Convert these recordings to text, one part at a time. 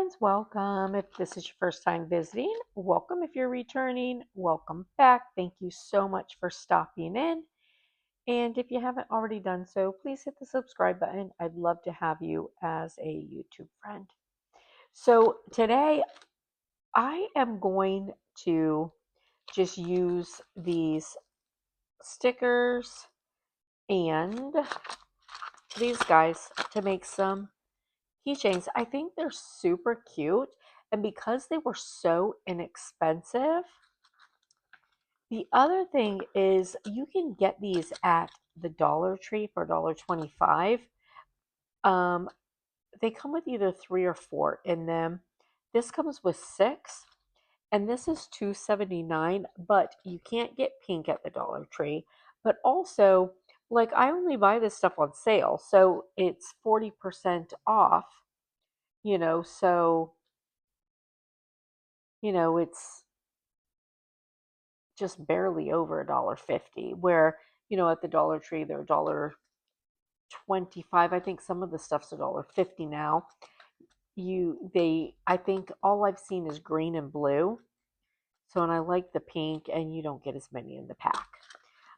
friends, welcome. If this is your first time visiting, welcome. If you're returning, welcome back. Thank you so much for stopping in. And if you haven't already done so, please hit the subscribe button. I'd love to have you as a YouTube friend. So today I am going to just use these stickers and these guys to make some keychains. I think they're super cute. And because they were so inexpensive, the other thing is you can get these at the Dollar Tree for $1.25. Um, they come with either 3 or 4 in them. This comes with 6, and this is $2.79, but you can't get pink at the Dollar Tree. But also, like, I only buy this stuff on sale, so it's 40% off, so it's just barely over $1.50. Where, at the Dollar Tree they're $1.25. I think some of the stuff's $1.50 now. I think all I've seen is green and blue. So, and I like the pink, and you don't get as many in the pack.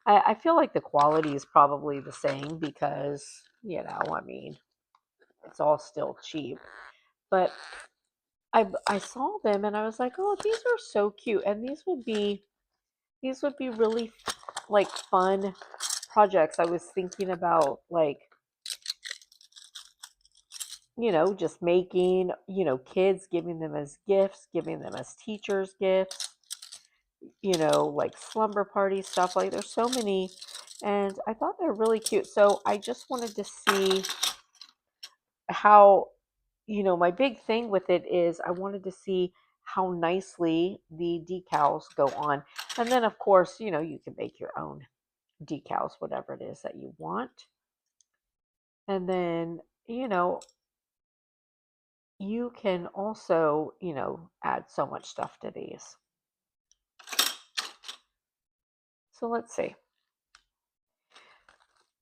I feel like the quality is probably the same because, it's all still cheap. But I saw them and I was like, oh, these are so cute, and these would be really like fun projects. I was thinking about, like, just making, kids, giving them as gifts, giving them as teachers gifts, like slumber party stuff. Like, there's so many, and I thought they're really cute. So I just wanted to see how, my big thing with it is I wanted to see how nicely the decals go on. And then, of course, you can make your own decals, whatever it is that you want. And then, you can also, add so much stuff to these. So let's see.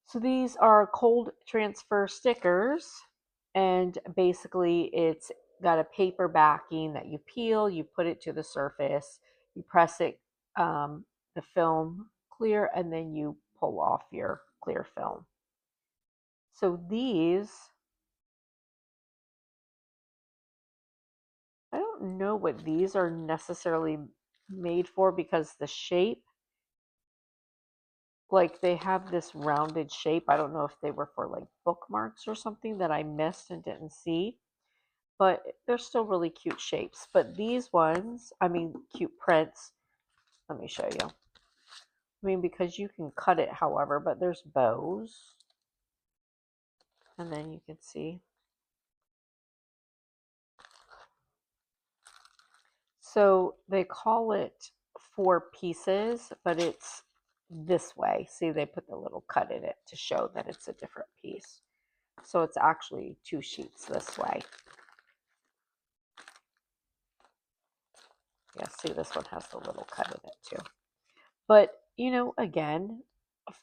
So these are cold transfer stickers, and basically it's got a paper backing that you peel, you put it to the surface, you press it, the film clear, and then you pull off your clear film. So these, I don't know what these are necessarily made for, because the shape, like, they have this rounded shape. I don't know if they were for like bookmarks or something that I missed and didn't see, but they're still really cute shapes. But these ones, cute prints. Let me show you. Because you can cut it however, but there's bows. And then you can see. So they call it 4 pieces, but it's this way. See, they put the little cut in it to show that it's a different piece. So it's actually 2 sheets this way. Yeah, see, this one has the little cut in it too. But, again,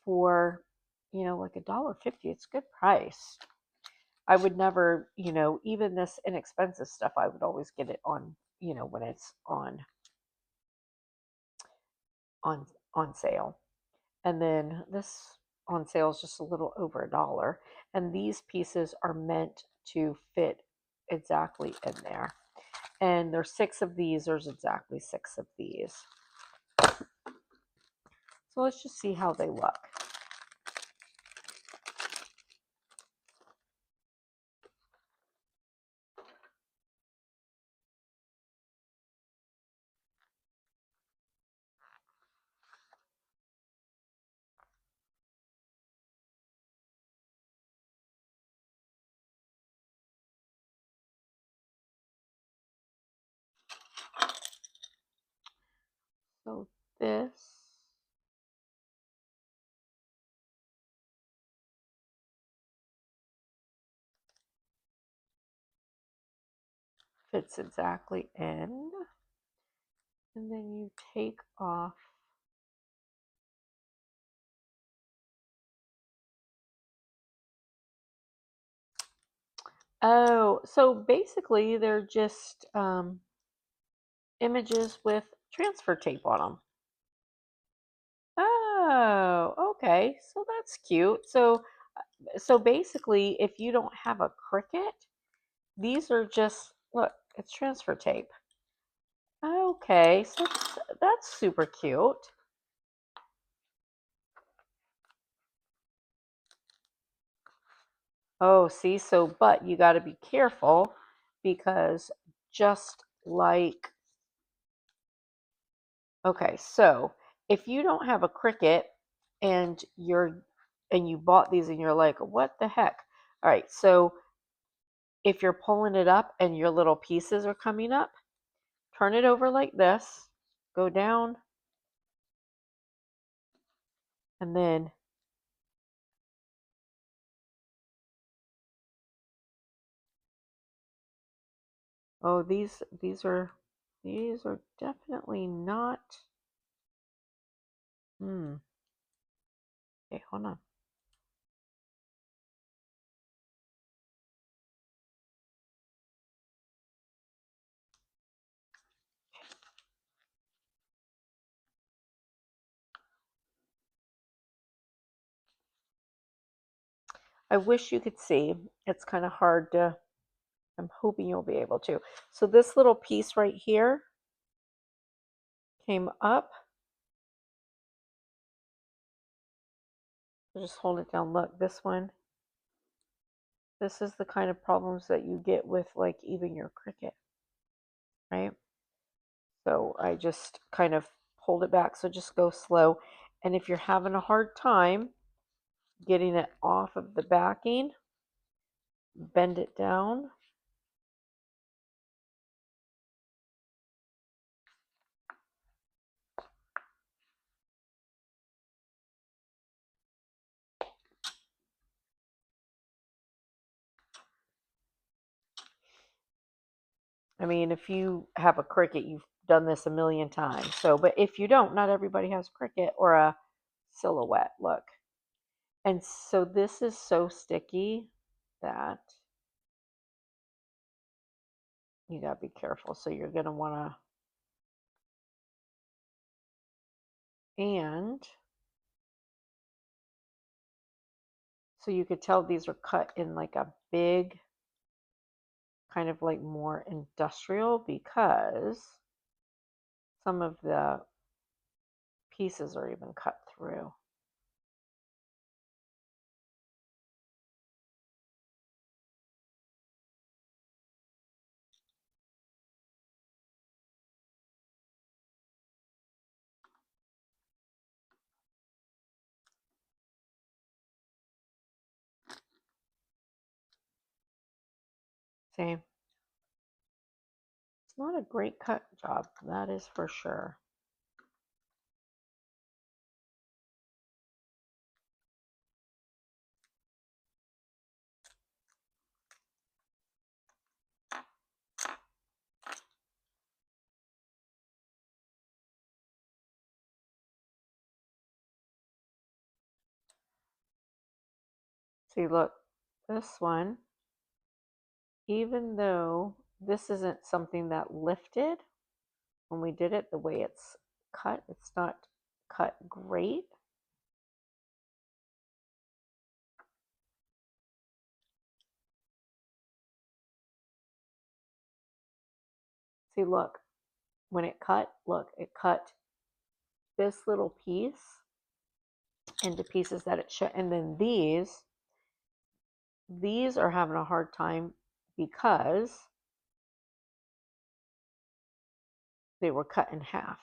for, like $1.50, it's a good price. I would never, even this inexpensive stuff, I would always get it on, when it's on sale. And then this on sale is just a little over $1. And these pieces are meant to fit exactly in there. And there's 6 of these. There's exactly 6 of these. So let's just see how they look. So this fits exactly in. And then you take off Oh, so basically they're just images with transfer tape on them. Oh, okay. So that's cute. So basically, if you don't have a Cricut, these are just, look, it's transfer tape. Okay, so that's super cute. Oh, see, so but you got to be careful because just like, okay, so if you don't have a Cricut and you bought these and you're like, what the heck? All right, so if you're pulling it up and your little pieces are coming up, turn it over like this, go down, and then, oh, these are definitely not, okay, hold on. I wish you could see. It's kind of hard to, I'm hoping you'll be able to. So this little piece right here came up. Just hold it down. Look, this one. This is the kind of problems that you get with like even your Cricut, right? So I just kind of pulled it back. So just go slow. And if you're having a hard time getting it off of the backing, bend it down. I mean, if you have a Cricut, you've done this a million times. So, but if you don't, not everybody has Cricut or a Silhouette. Look. And so this is so sticky that you gotta be careful. So you're gonna wanna, and so you could tell these are cut in like a big, kind of like more industrial because some of the pieces are even cut through. See, it's not a great cut job, that is for sure. See, look, this one, even though this isn't something that lifted when we did it, the way it's cut, it's not cut great. See, look, when it cut, look, it cut this little piece into pieces that it should, and then these are having a hard time because they were cut in half.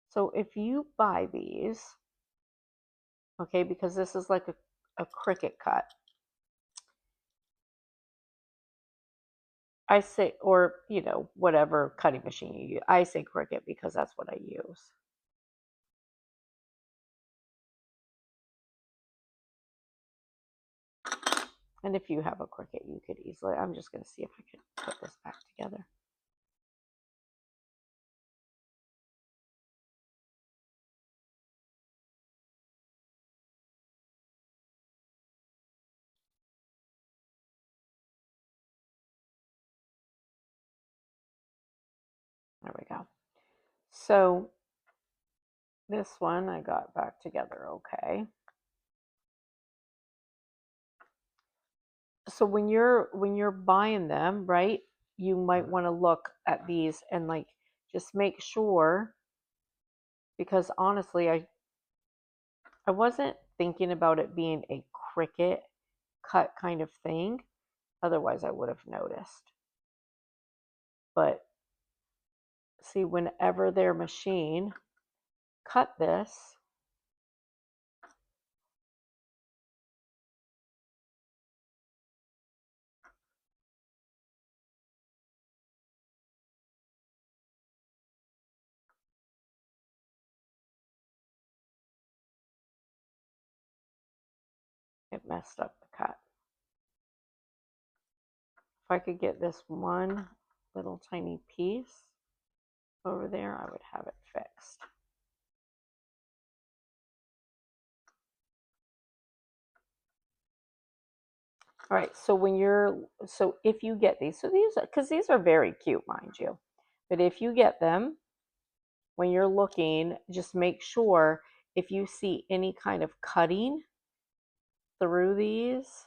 So if you buy these, okay, because this is like a Cricut cut, I say, or whatever cutting machine you use. I say Cricut because that's what I use. And if you have a Cricut, you could easily, I'm just going to see if I can put this back together. There we go. So this one I got back together okay. So when you're buying them, right, you might want to look at these and like just make sure, because honestly I wasn't thinking about it being a Cricut cut kind of thing. Otherwise I would have noticed. But see, whenever their machine cut this, it messed up the cut. If I could get this one little tiny piece over there, I would have it fixed. All right, so if you get these, so these, because these are very cute, mind you, but if you get them, when you're looking, just make sure if you see any kind of cutting through these,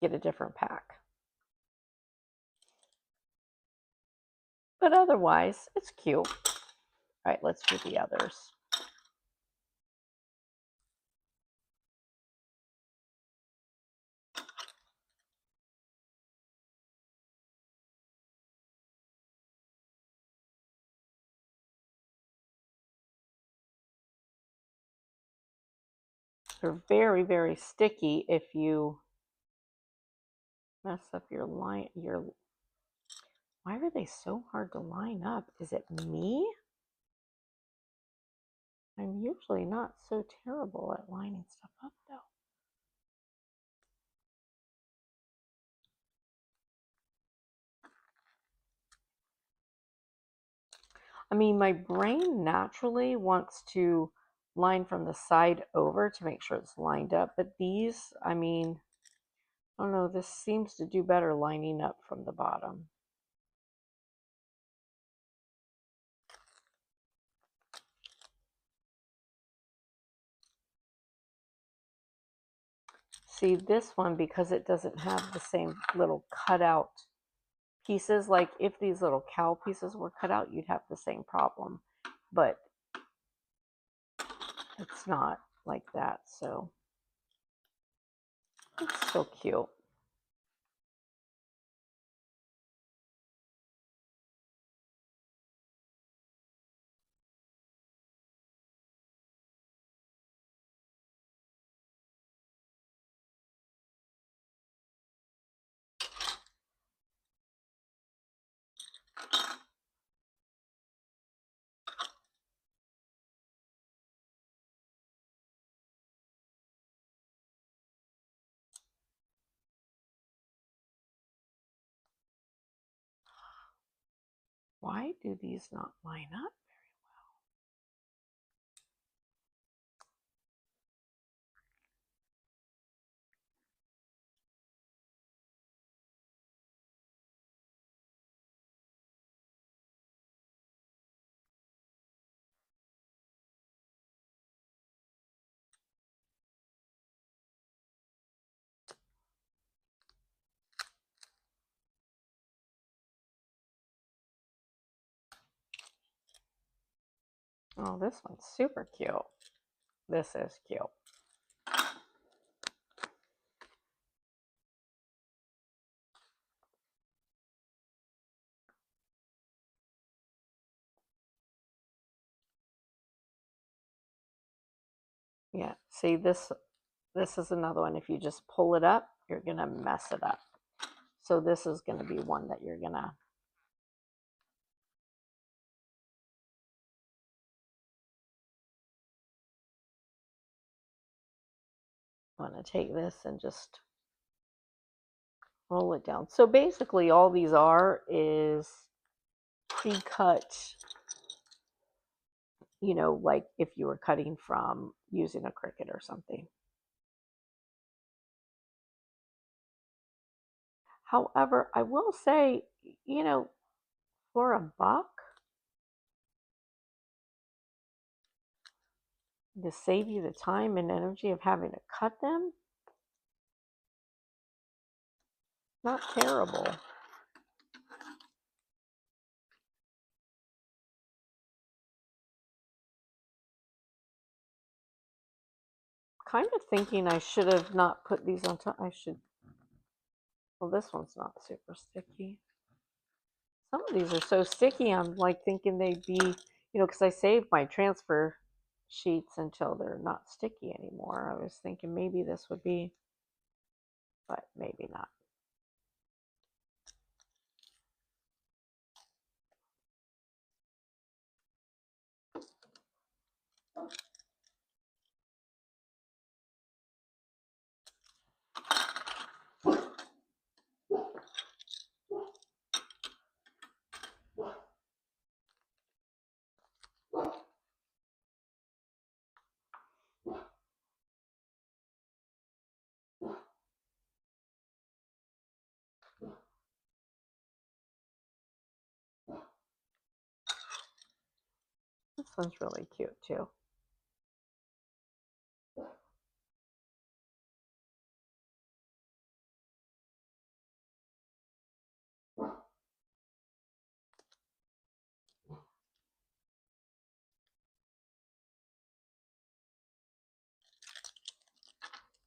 get a different pack. But otherwise, it's cute. All right, let's do the others. They're very, very sticky if you mess up your line. Why are they so hard to line up? Is it me? I'm usually not so terrible at lining stuff up though. I mean, my brain naturally wants to line from the side over to make sure it's lined up, but these, I mean, I don't know, this seems to do better lining up from the bottom. See, this one, because it doesn't have the same little cutout pieces, like if these little cowl pieces were cut out, you'd have the same problem, but it's not like that, so it's still cute. Why do these not line up very well? Oh, this one's super cute. This is cute. Yeah, see, this is another one. If you just pull it up, you're gonna mess it up. So this is gonna be one that you're gonna want to take this and just roll it down. So basically all these are is pre-cut, you know, like if you were cutting from using a Cricut or something. However, I will say, you know, For $1 to save you the time and energy of having to cut them? Not terrible. Kind of thinking I should have not put these on top. Well, this one's not super sticky. Some of these are so sticky, I'm like thinking they'd be, because I saved my transfer sheets until they're not sticky anymore. I was thinking maybe this would be, but maybe not. This one's really cute too.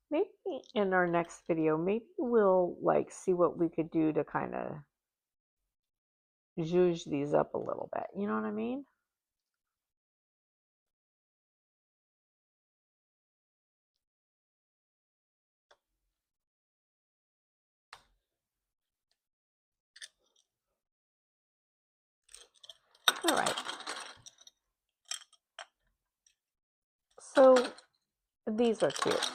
Maybe in our next video, maybe we'll like see what we could do to kind of zhuzh these up a little bit. You know what I mean? All right. So these are cute.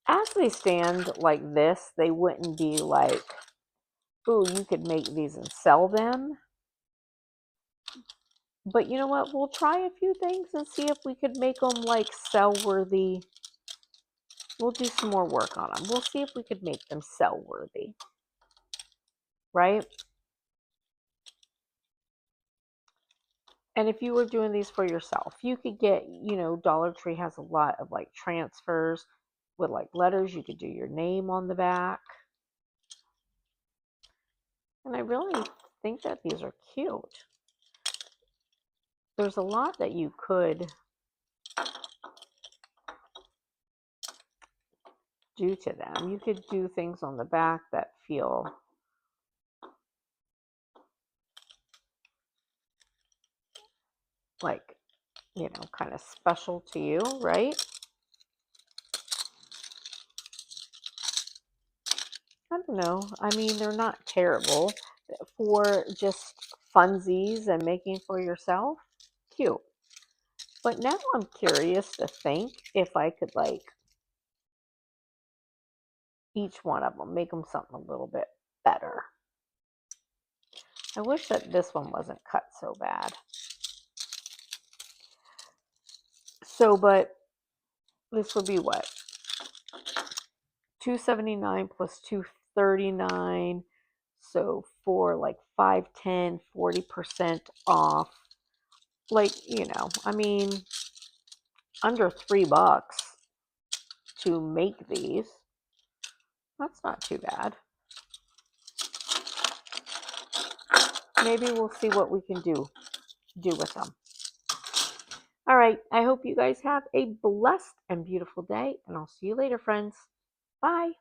As they stand like this, they wouldn't be like, ooh, you could make these and sell them. But you know what? We'll try a few things and see if we could make them like sell worthy. We'll do some more work on them. We'll see if we could make them sell worthy. Right? And if you were doing these for yourself, you could get, Dollar Tree has a lot of like transfers with like letters. You could do your name on the back. And I really think that these are cute. There's a lot that you could do to them. You could do things on the back that feel like, kind of special to you, right? I don't know. I mean, they're not terrible for just funsies and making for yourself. Cute. But now I'm curious to think if I could like each one of them, make them something a little bit better. I wish that this one wasn't cut so bad. So, but this would be what? $279 plus $239. So for like 5, 10, 40% off. Like, I mean, under $3 to make these. That's not too bad. Maybe we'll see what we can do with them. All right. I hope you guys have a blessed and beautiful day, and I'll see you later, friends. Bye.